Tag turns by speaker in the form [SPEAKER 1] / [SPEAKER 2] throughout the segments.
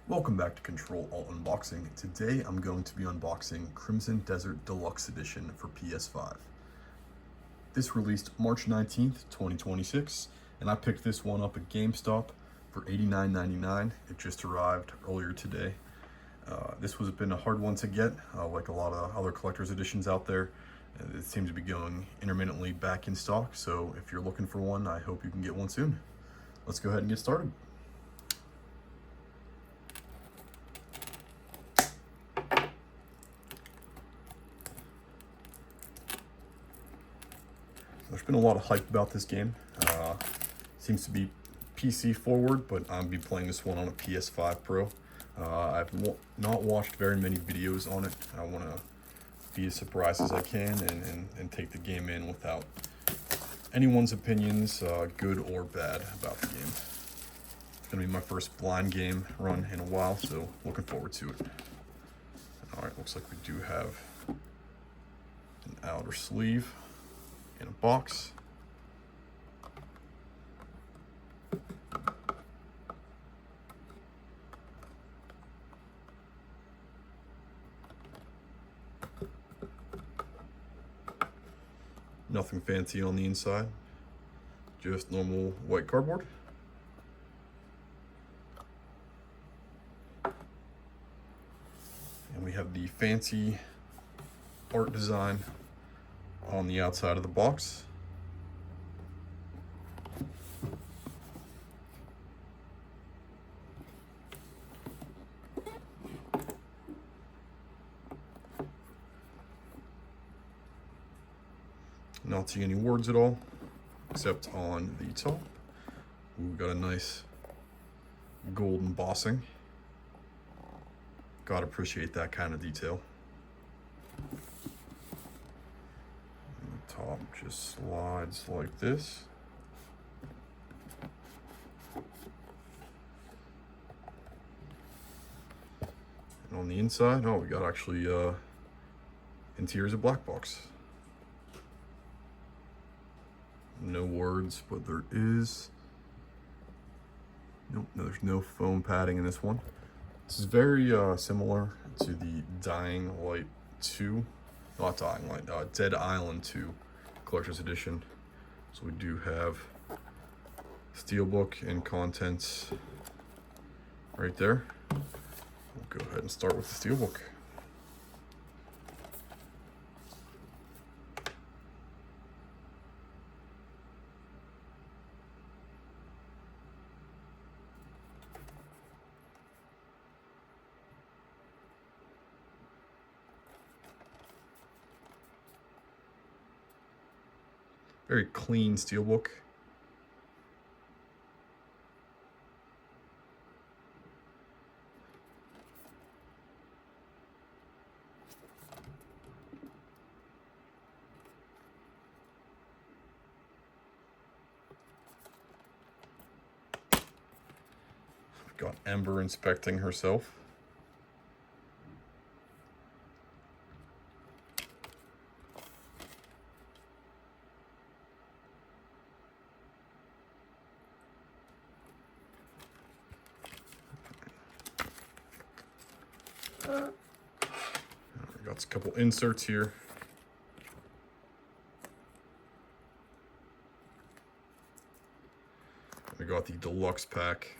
[SPEAKER 1] Welcome back to Control Alt Unboxing. Today I'm going to be unboxing Crimson Desert Deluxe Edition for PS5. This released March 19th, 2026, and I picked this one up at GameStop for $89.99. It just arrived earlier today. This has been a hard one to get, like a lot of other collector's editions out there. It seems to be going intermittently back in stock, so if you're looking for one, I hope you can get one soon. Let's go ahead and get started. There's been a lot of hype about this game. Seems to be PC forward, but I'm be playing this one on a PS5 Pro. I've not watched very many videos on it. I want to be as surprised as I can and take the game in without anyone's opinions, good or bad, about the game. It's going to be my first blind game run in a while, so looking forward to it. Alright, looks like we do have an outer sleeve in a box. Nothing fancy on the inside, just normal white cardboard. And we have the fancy art design on the outside of the box. Not seeing any words at all, except on the top. We've got a nice gold embossing. Gotta appreciate that kind of detail. And the top just slides like this. And on the inside, oh, we got actually interior's a black box. No words, but there is. Nope, no, there's no foam padding in this one. This is very similar to the Dying Light 2, not Dying Light, Dead Island 2 Collector's Edition. So we do have steelbook and contents right there. We'll go ahead and start with the steelbook. Very clean steelbook. We've got Ember inspecting herself. We got a couple inserts here. We got the Deluxe pack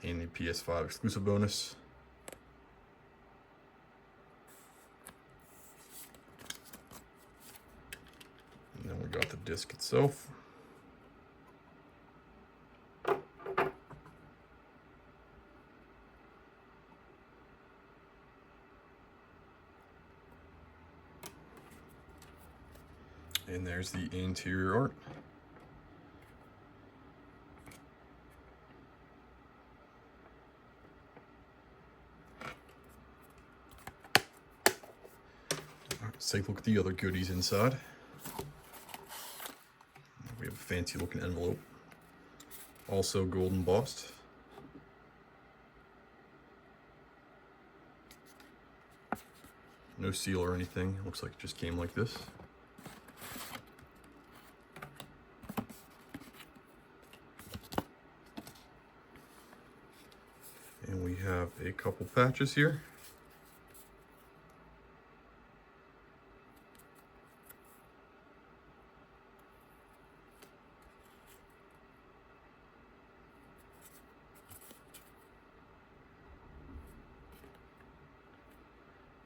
[SPEAKER 1] and the PS5 exclusive bonus. And then we got the disc itself. And there's the interior art. Let's take a look at the other goodies inside. We have a fancy looking envelope, also gold embossed. No seal or anything, looks like it just came like this. And we have a couple patches here.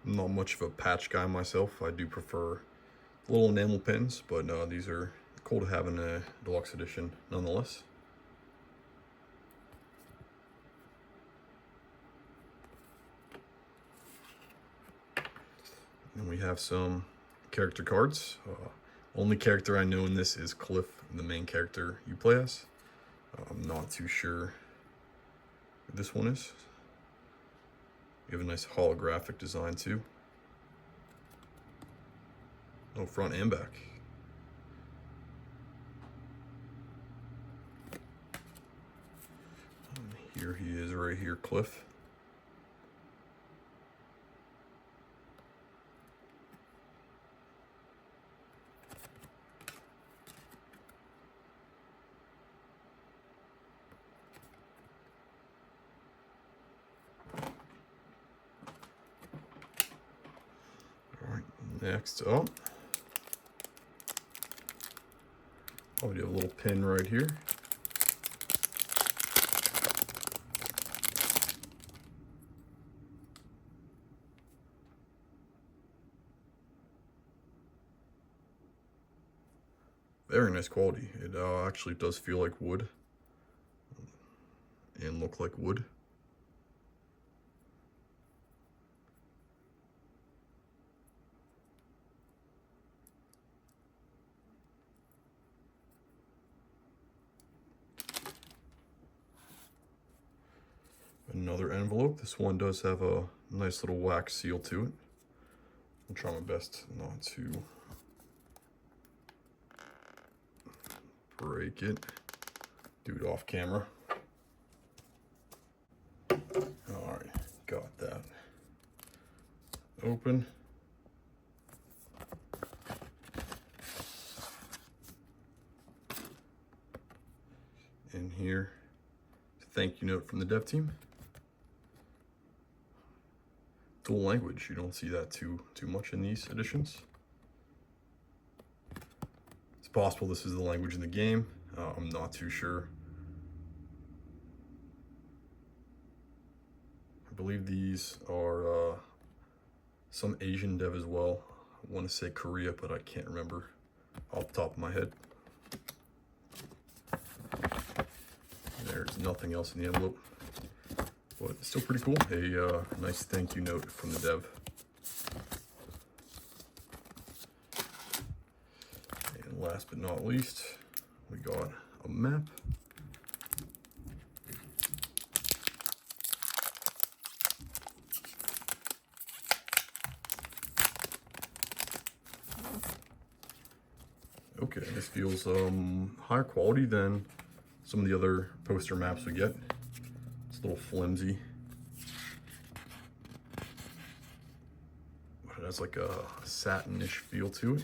[SPEAKER 1] I'm not much of a patch guy myself. I do prefer little enamel pins, but these are cool to have in a deluxe edition nonetheless. And we have some character cards. Only character I know in this is Cliff, the main character you play as. I'm not too sure who this one is. We have a nice holographic design too. Oh, front and back. Here he is right here, Cliff. All right, next up, we do a little pin right here. Very nice quality. It actually does feel like wood and look like wood. Another envelope. This one does have a nice little wax seal to it. I'll try my best not to break it. Do it off camera. All right, got that open. In here, thank you note from the dev team. Dual language, you don't see that too much in these editions. It's possible this is the language in the game. I'm not too sure. I believe these are some Asian dev as well. I want to say Korea, but I can't remember off the top of my head. There's nothing else in the envelope, but it's still pretty cool. A nice thank you note from the dev. And last but not least, we got a map. Okay, this feels higher quality than some of the other poster maps we get. It's a little flimsy, but it has like a satinish feel to it.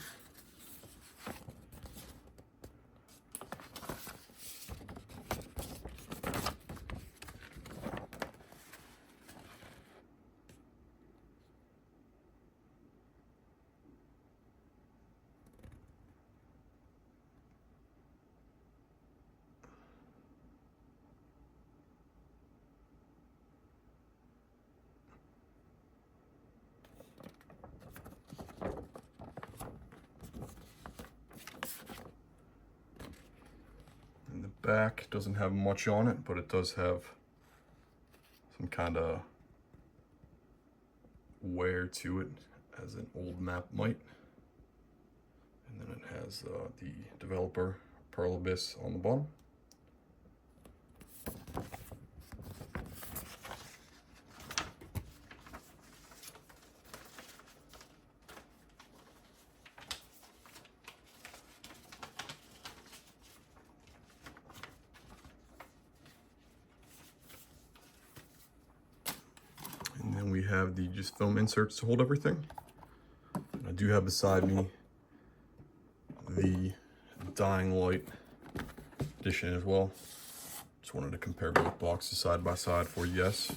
[SPEAKER 1] Back doesn't have much on it, but it does have some kind of wear to it, as an old map might. And then it has the developer Pearl Abyss on the bottom. We have the just foam inserts to hold everything. And I do have beside me the Dying Light edition as well, Just wanted to compare both boxes side by side for you guys.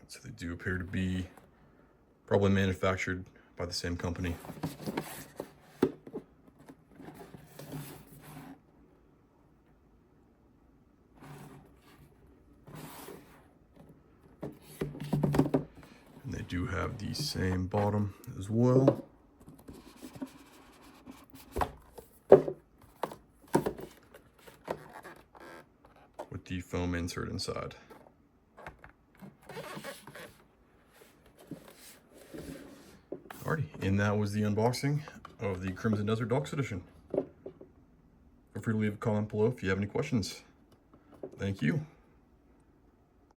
[SPEAKER 1] So they do appear to be probably manufactured by the same company. And they do have the same bottom as well. With the foam insert inside. Alrighty, and that was the unboxing of the Crimson Desert Deluxe Edition. Feel free to leave a comment below if you have any questions. Thank you.